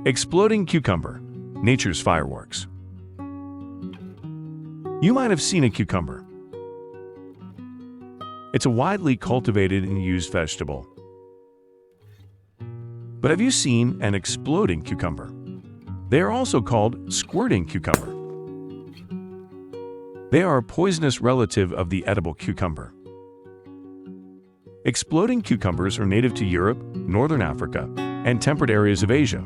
Exploding cucumber, nature's fireworks. You might have seen a cucumber. It's a widely cultivated and used vegetable. But have you seen an exploding cucumber? They are also called squirting cucumber. They are a poisonous relative of the edible cucumber. Exploding cucumbers are native to Europe, Northern Africa, and temperate areas of Asia.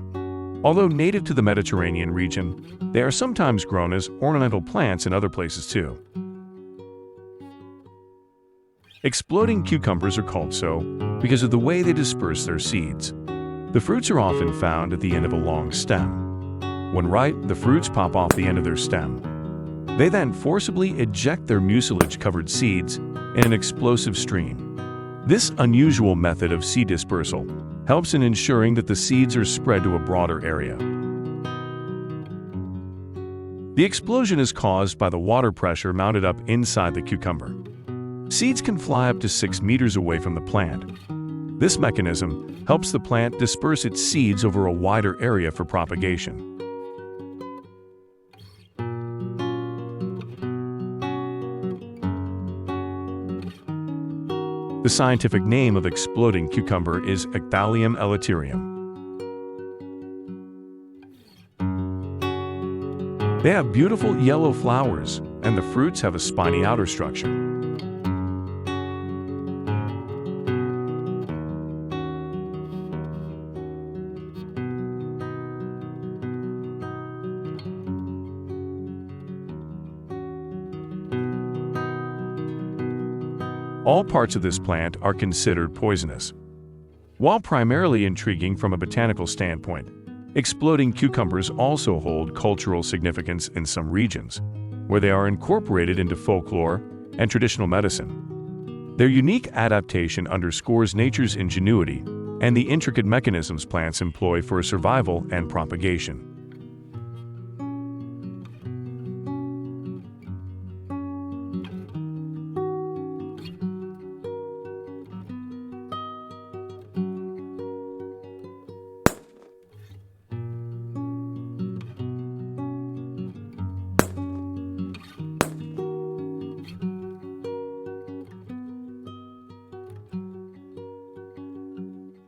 Although native to the Mediterranean region, they are sometimes grown as ornamental plants in other places too. Exploding cucumbers are called so because of the way they disperse their seeds. The fruits are often found at the end of a long stem. When ripe, the fruits pop off the end of their stem. They then forcibly eject their mucilage-covered seeds in an explosive stream. This unusual method of seed dispersal helps in ensuring that the seeds are spread to a broader area. The explosion is caused by the water pressure mounted up inside the cucumber. Seeds can fly up to 6 meters away from the plant. This mechanism helps the plant disperse its seeds over a wider area for propagation. The scientific name of exploding cucumber is Ecballium elaterium. They have beautiful yellow flowers, and the fruits have a spiny outer structure. All parts of this plant are considered poisonous. While primarily intriguing from a botanical standpoint, exploding cucumbers also hold cultural significance in some regions, where they are incorporated into folklore and traditional medicine. Their unique adaptation underscores nature's ingenuity and the intricate mechanisms plants employ for survival and propagation.